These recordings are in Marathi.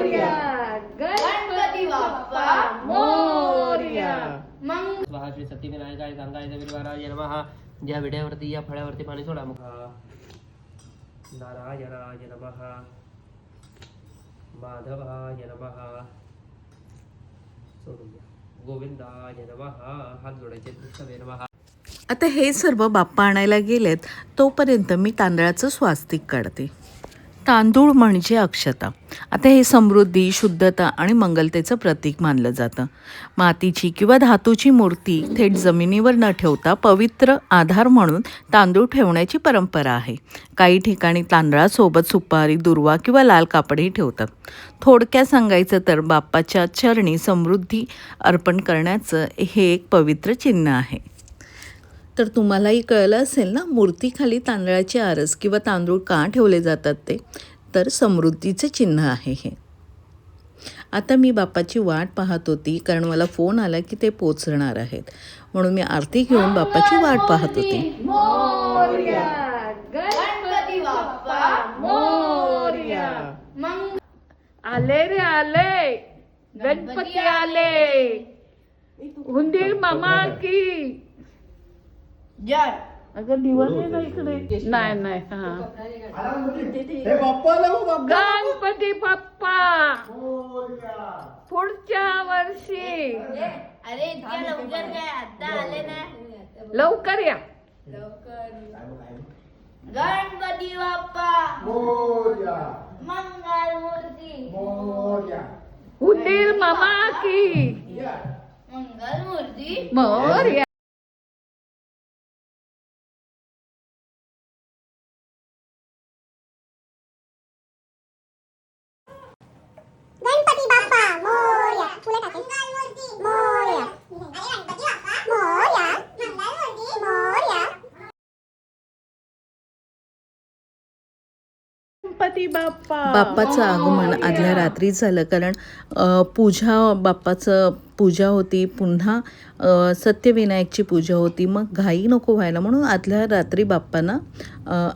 मोरया. गणपती बाप्पा मोरया. स्वाहा श्री सत्यविनायकाय गंगाय विरवाराय नमः. ज्या विड्यावरती या फळ्यावरती पाणी सोडा मुखा. नारायणाय नमः. माधवाय नमः. सोडून द्या. गोविंदाय नमः. हात जोडायचे. कृष्णाय नमः. आता हे सर्व बाप्पा आणायला गेलेत तोपर्यंत मी तांदळाचं स्वास्तिक काढते. तांदूळ म्हणजे अक्षता. आता हे समृद्धी, शुद्धता आणि मंगलतेचं प्रतीक मानलं जातं. मातीची किंवा धातूची मूर्ती थेट जमिनीवर न ठेवता पवित्र आधार म्हणून तांदूळ ठेवण्याची परंपरा आहे. काही ठिकाणी तांदळासोबत सुपारी, दुर्वा किंवा लाल कापडही ठेवतात. थोडक्यात सांगायचं तर बाप्पाच्या चरणी समृद्धी अर्पण करण्याचं हे एक पवित्र चिन्ह आहे. तर तुम्हालाही कळलं असेल ना, मूर्तीखाली तांदळाची आरस किंवा तांदूळ का ठेवले जातात ते. तर समृद्धीचे चिन्ह आहे हे. आता मी बाप्पाची वाट पाहत होती कारण मला फोन आला की ते पोचणार आहेत, म्हणून मी आरती घेऊन बाप्पाची वाट पाहत होते. मोरया. गणपती बाप्पा मोरया. आले रे आले, गणपती आले. हुंदीर मामा की जय. अगं दिवस आहे ना इकडे. नाही हा. गणपती बाप्पा पुढच्या वर्षी. अरे इतक्या लवकर काय, आता आले ना. लवकर या. गणपती बाप्पा मंगल मूर्ती हुंदीर मामा की मंगल मूर्ती. मोरया. गणपती बाप्पा मोरया. तुला टाकेल. मंगल मूर्ती मोरया. अरे गणपती बाप्पा मोरया. मंगल मूर्ती मोरया. गणपती बाप्पा. बाप्पाचं आगमन आदल्या रात्री झालं कारण बाप्पाचं पूजा होती, पुन्हा सत्यविनायकची पूजा होती. मग घाई नको व्हायला म्हणून आदल्या रात्री बाप्पांना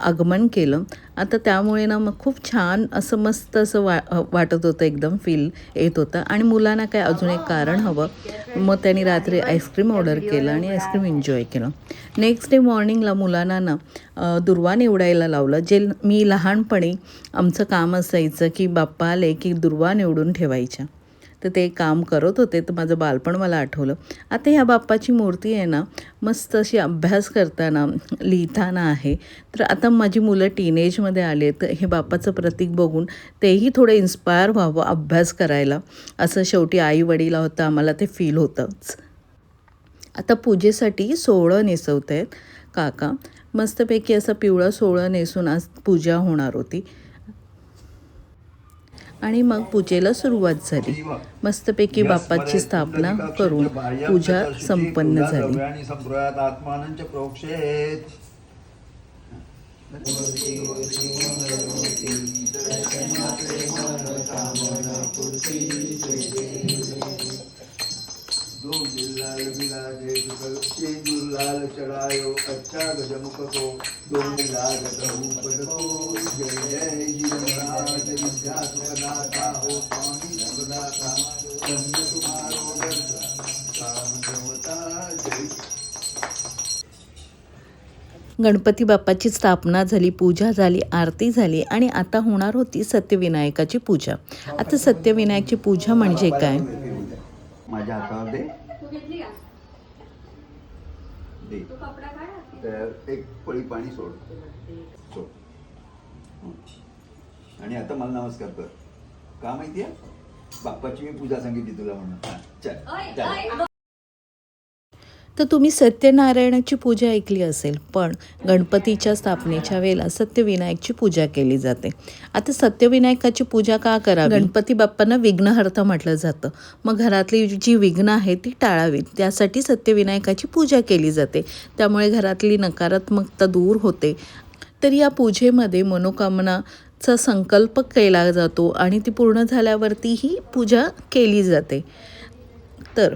आगमन केलं. आता त्यामुळे ना मग खूप छान असं मस्त असं वाटत होतं, एकदम फील येत होतं. आणि मुलांना काय अजून एक कारण हवं, मग त्यांनी रात्री आईस्क्रीम ऑर्डर केलं आणि आईस्क्रीम एन्जॉय केलं. नेक्स्ट डे मॉर्निंगला मुलांना ना दुर्वा निवडायला लावलं. जे मी लहानपणी आमचं काम असायचं की बाप्पा आले की दुर्वा निवडून ठेवायच्या, तर ते काम करत होते. तर माझं बालपण मला आठवलं. आता ह्या बाप्पाची मूर्ती आहे ना, मस्त अशी अभ्यास करताना, लिहिताना आहे. तर आता माझी मुलं टीनेजमध्ये आले, तर हे बाप्पाचं प्रतीक बघून तेही थोडे इन्स्पायर व्हावं अभ्यास करायला, असं शेवटी आई वडील होतं, आम्हाला ते फील होतंच. आता पूजेसाठी सोहळं नेसवत आहेत काका. मस्तपैकी असं पिवळं सोहळं नेसून आज पूजा होणार होती. आणि मग पूजेला सुरुवात झाली. मस्तपैकी बाप्पाची स्थापना करून पूजा संपन्न झाली. लाल चढ़ायो अच्छा गजमुख को दोन लाल प्रभु जय जय जीवराज विद्या सुखदाता हो स्वामी सुखदाता धन्य तुम्हारो काम देवता जय. गणपती बाप्पाची स्थापना झाली, पूजा झाली, आरती झाली आणि आता होणार होती सत्यविनायकाची पूजा. आता सत्यविनायकाची पूजा म्हणजे काय? माझ्या हातावर दे. एक पळी पाणी सोड. आणि आता मला नमस्कार कर. का माहितीये, बाप्पाची मी पूजा सांगितली तुला म्हणून. चल. तर तुम्ही सत्यनारायणाची पूजा ऐकली असेल, पण गणपतीच्या स्थापनेच्या वेळेला सत्यविनायकची पूजा केली जाते. आता सत्यविनायकाची पूजा का करावी? गणपती बाप्पांना विघ्नहर्ता म्हटलं जातं. मग घरातली जी विघ्न आहे ती टाळावीत, त्यासाठी सत्यविनायकाची पूजा केली जाते. त्यामुळे घरातली नकारात्मकता दूर होते. तर या पूजेमध्ये मनोकामनाचा संकल्प केला जातो आणि ती पूर्ण झाल्यावरती ही पूजा केली जाते. तर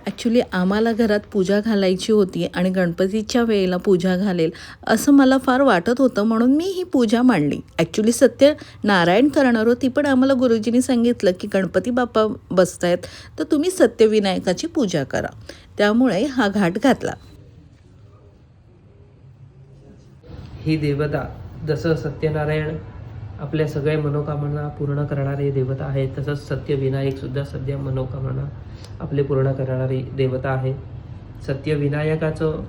ॲक्च्युली आम्हाला घरात पूजा घालायची होती आणि गणपतीच्या वेळेला पूजा घालेल असं मला फार वाटत होतं, म्हणून मी ही पूजा मांडली. ॲक्च्युली सत्यनारायण करणार होती, पण आम्हाला गुरुजींनी सांगितलं की गणपती बाप्पा बसत आहेत तर तुम्ही सत्यविनायकाची पूजा करा, त्यामुळे हा घाट घातला. ही देवता जसं सत्यनारायण आपल्या सगळ्या मनोकामना पूर्ण करणारे देवता आहे, तसंच सत्यविनायक सुद्धा सध्या मनोकामना आपले पूर्ण करणारी देवता आहे. सत्यविनायकाचं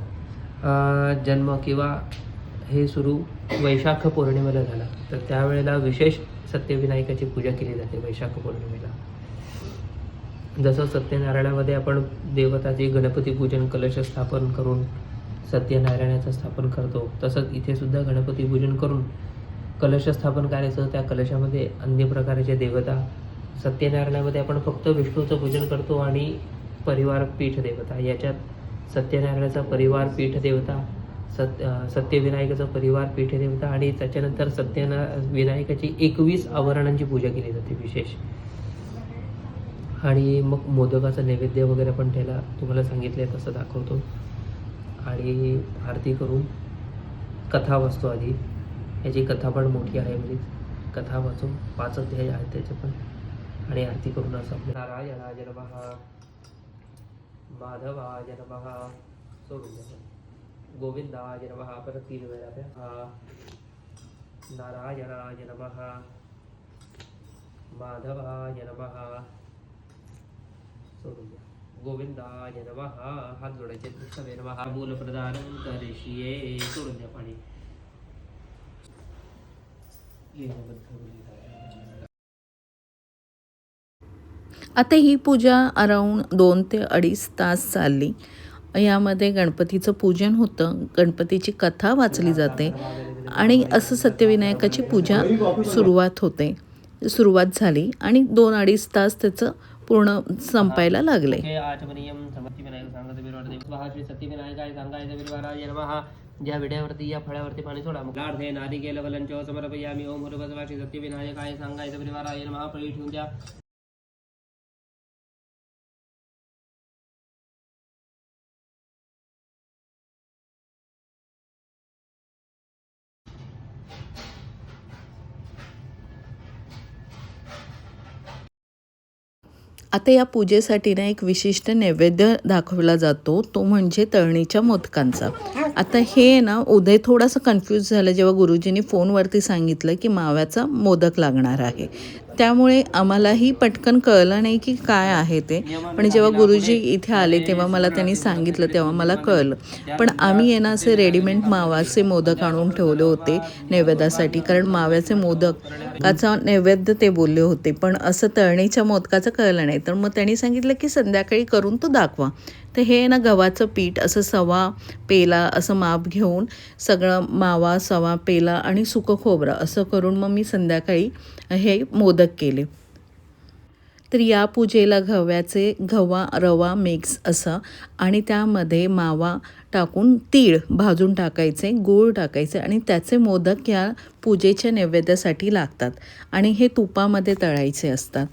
जन्म किंवा हे सुरू वैशाख पौर्णिमेला झाला, तर त्यावेळेला विशेष सत्यविनायकाची पूजा केली जाते वैशाख पौर्णिमेला. जसं सत्यनारायणामध्ये आपण देवताचे गणपती पूजन कलश स्थापन करून सत्यनारायणाचं स्थापन करतो, तसंच इथे सुद्धा गणपती पूजन करून कलश स्थापन करायचं. त्या कलशामध्ये अन्य प्रकारचे देवता, सत्यनारायणामध्ये आपण फक्त विष्णूचं पूजन करतो आणि परिवार पीठ देवता, याच्यात सत्यनारायणाचा परिवार पीठ देवता, सत्यविनायकाचा परिवार पीठ देवता आणि त्याच्यानंतर विनायकाची 21 आवरणांची पूजा केली जाते विशेष. आणि मग मोदकाचा नैवेद्य वगैरे पण त्याला तुम्हाला सांगितले तसं दाखवतो आणि आरती करून कथा वाचतो. आधी याची कथा पण मोठी आहे, म्हणजे कथा वाचून 5 अध्याय आहेत त्याचे पण, आणि आरती करून असं आपल्या नारायणाय नमः, माधवाय नमः, सोडून द्या, गोविंदाय नमः, परत 3 वेळा द्या. नारायणाय नमः, माधवाय नमः, सोडून द्या, गोविंदाय नमः, हात जोडायचे, सवे नमः, मूल प्रदान करिष्ये, सोडून द्या पाणी. आता ही पूजा अराऊंड 2 ते 2.5 तास चालली. यामध्ये गणपतीचं पूजन होतं, गणपतीची कथा वाचली जाते आणि असं सत्यविनायकाची पूजा सुरुवात झाली आणि 2-2.5 तास त्याचं पूर्ण संपायला लागले. ज्या विड्यावरती या फळ्यावरती पाणी सोडा. लाडधे नारिकेल वलंच समर्पयामी. ओम हुरबसवाशी सत्यविनायकाय सांगायचं परिवाराय नमः. फळी ठेवून द्या. आता या पूजेसाठी ना एक विशिष्ट नैवेद्य दाखवला जातो, तो म्हणजे तळणीच्या मोदकांचा. आता हे ना उदय थोडासा कन्फ्यूज झाला जेव्हा गुरुजींनी फोनवरती सांगितलं की माव्याचा मोदक लागणार आहे, त्यामुळे आम्हालाही पटकन कळलं नाही की काय आहे ते. पण जेव्हा गुरुजी इथे आले तेव्हा मला त्यांनी सांगितलं, तेव्हा मला कळलं. पण आम्ही आहे ना असे रेडीमेड मावाचे मोदक आणून ठेवले होते नैवेद्यासाठी, कारण माव्याचे मोदकाचा नैवेद्य ते बोलले होते, पण असं तळणीच्या मोदकाचं कळलं नाही. तर मग त्यांनी सांगितलं की संध्याकाळी करून तो दाखवा. तर हे ना गव्हाचं पीठ असं 1.25 पेला असं माप घेऊन सगळं मावा, 1.25 पेला आणि सुकं खोबरं असं करून मग मी संध्याकाळी हे मोदक केले. तर या पूजेला गव्हा रवा मिक्स असं आणि त्यामध्ये मावा टाकून तीळ भाजून टाकायचे, गूळ टाकायचे आणि त्याचे मोदक या पूजेच्या नैवेद्यासाठी लागतात आणि हे तुपामध्ये तळायचे असतात.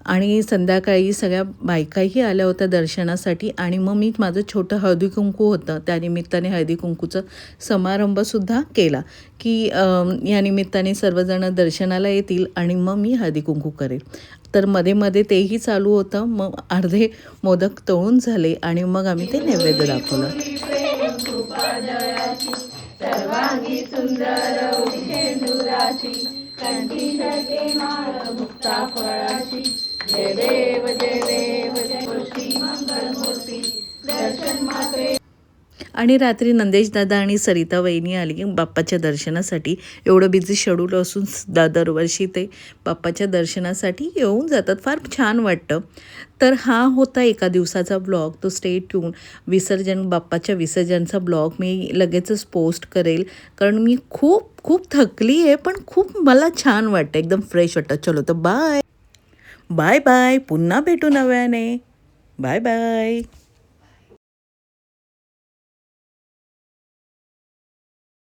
आणि संध्याकाळी सगळ्या बायकाही आल्या होत्या दर्शनासाठी आणि मग मी माझं छोटं हळदी कुंकू होतं, त्यानिमित्ताने हळदी कुंकूचा समारंभसुद्धा केला की या निमित्ताने सर्वजण दर्शनाला येतील आणि मग मी हळदी कुंकू करेल. तर मध्ये मध्ये तेही चालू होतं. मग अर्धे मोदक तळून झाले आणि मग आम्ही ते नैवेद्य दाखवलं. आणि रात्री नंदेश दादा आणि सरिता वहिनी आली बाप्पाच्या दर्शनासाठी. एवढं बिझी शेड्यूल असून दरवर्षी ते बाप्पाच्या दर्शनासाठी येऊन जातात. फार छान वाटतं. तर हा होता एका दिवसाचा ब्लॉग. तो स्टे ट्यून. बाप्पाच्या विसर्जनचा ब्लॉग मी लगेचच पोस्ट करेल, कारण मी खूप थकली आहे, पण खूप मला छान वाटतं, एकदम फ्रेश वाटतं. चलो तर बाय बाय. पुन्हा भेटू नव्याने. बाय.